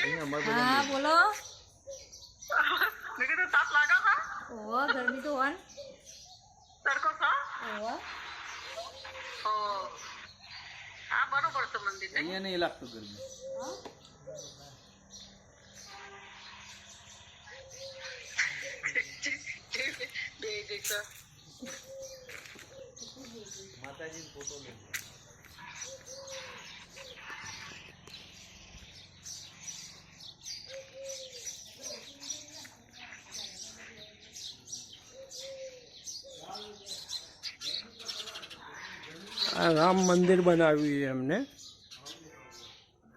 हाँ बोलो। देखिए तो ताप लगा था। ओह गर्मी तो वन। तड़को था। ओह। ओ। हाँ बरोबर तो मंदिर नहीं। ये नहीं लगता गर्मी। देखो। माता जी फोटो ले। આ રામ મંદિર બનાવ્યું છે એમને.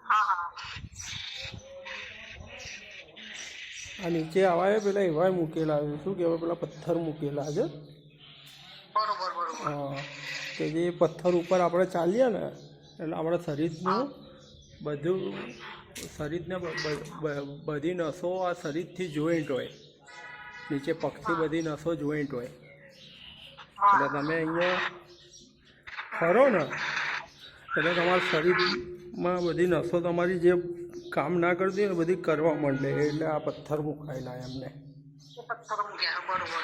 हाँ हाँ। આ નીચે આવાય પેલા એવા મૂકેલા છે, શું કહેવાય, પેલા પથ્થર મૂકેલા છે. बरोबर बरोबर। હા, કે જે પથ્થર ઉપર આપણે ચાલીએ ને એટલે આપણા શરીરનું બધું શરીરને બધી નસો આ શરીરથી જોઈન્ટ હોય. નીચે પગથી બધી નસો જોઈન્ટ હોય. એટલે તમે અહીંયા ખરો ને એટલે તમારા શરીરમાં બધી નસો તમારી જે કામ ના કરતી હોય ને બધી કરવા માંડે. એટલે આ પથ્થર મુકાયેલા એમને. પથ્થર મૂક્યા બરોબર.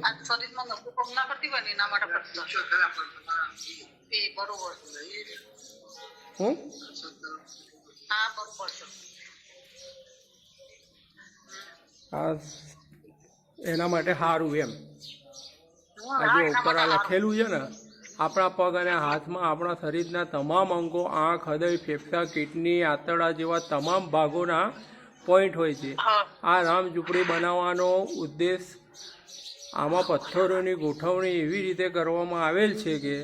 આ શરીરમાં નસો કામ ના કરતી હોય ને એના માટે પથ્થર. એ બરોબર. હું હા બરોબર છે. આ એના માટે સારું એમ. આ જો ઉપર આ લખેલું છે ને, આપણા પગ અને હાથમાં આપણા શરીરના તમામ અંગો, આંખ, હૃદય, ફેફસા, કિડની, આંતરડા જેવા તમામ ભાગોના પોઈન્ટ હોય છે. આ રામ ઝૂંપડી બનાવવાનો ઉદ્દેશ આમાં પથ્થરોની ગોઠવણી એવી રીતે કરવામાં આવેલ છે કે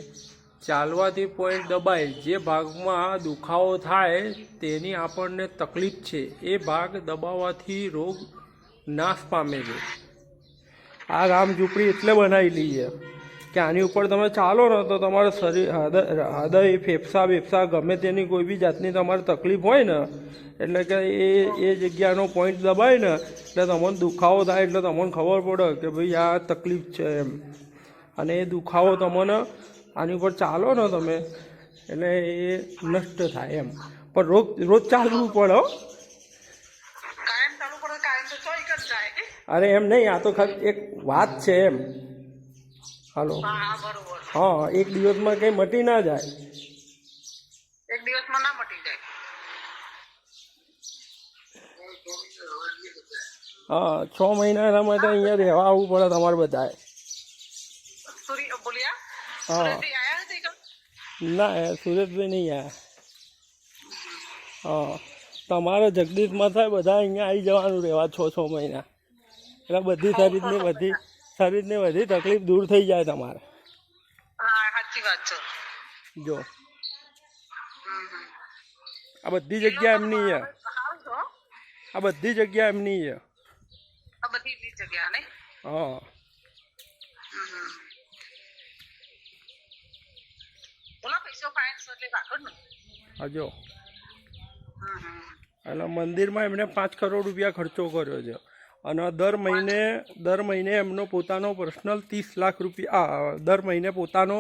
ચાલવાથી પોઈન્ટ દબાય, જે ભાગમાં દુખાવો થાય તેની આપણને તકલીફ છે એ ભાગ દબાવવાથી રોગ નાશ પામે છે. આ રામ ઝૂંપડી એટલે બનાવેલી છે કે આની ઉપર તમે ચાલો ને તો તમારું શરીર, હૃદય, ફેફસા ગમે તેની કોઈ બી જાતની તમારે તકલીફ હોય ને એટલે કે એ જગ્યાનો પોઈન્ટ દબાય ને એટલે તમને દુખાવો થાય એટલે તમને ખબર પડે કે ભાઈ આ તકલીફ છે એમ. અને એ દુખાવો તમને આની ઉપર ચાલો ને તમે એટલે એ નષ્ટ થાય એમ. પણ રોજ ચાલવું પડે. કાયમ ચાલુ પડે, કાયમ તો ચોઈ કર જાય. અરે એમ નહીં, આ તો ખાલી એક વાત છે એમ. હાલો. હા બરોબર. હા, એક દિવસમાં કંઈ મટી ના જાય. એક દિવસમાં ના મટી જાય. હા, 6 મહિના એના માટે અહીંયા રહેવા આવવું પડે તમારે બધાએ. સૂર્ય બોલ્યા. હા. સુરતથી આયા નથી કે? ના, સુરતભાઈ નહીં આવ્યા. હા, તમારે જગદીશમાં થાય બધા અહીંયા આવી જવાનું રહેવા 6 મહિના. એટલે બધી શરીરની બધી તકલીફ દૂર થઈ જાય તમારે. હા સાચી વાત છે. જો આ બધી જગ્યા એમની છે. સારું છો. આ બધી જગ્યા એમની છે. આ બધી જગ્યા નહીં. હા. બોલા પૈસો ફાઇન્સ એટલે રાખો ને. હા જો એટલે મંદિરમાં એમણે 5 કરોડ રૂપિયા ખર્ચો કર્યો છે. અને દર મહિને એમનો પોતાનો પર્સનલ 30 લાખ રૂપિયા, દર મહિને પોતાનો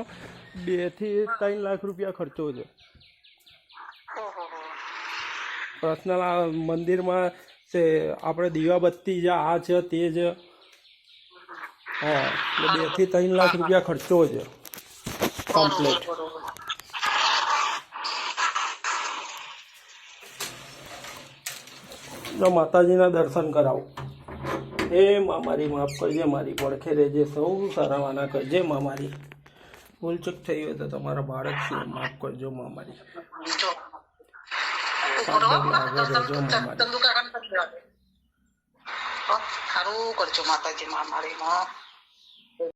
2 થી 3 લાખ રૂપિયા ખર્ચો છે પર્સનલ. આ મંદિરમાં છે આપણે દીવાબત્તી છે, આ છે તે છે. હા, એટલે 2 થી 3 લાખ રૂપિયા ખર્ચો છે કમ્પ્લીટ. જો માતાજીના દર્શન કરાવો. હે મા મારી માફ કરજે, મારી પડખે રહેજે, સૌ સારાવાના કરજે મા મારી. ભૂલચૂક થઈ હોય તો તમારા બાળક છે, માફ કરજો મા મારી. સારું કરજો માતાજી માં મારી માં.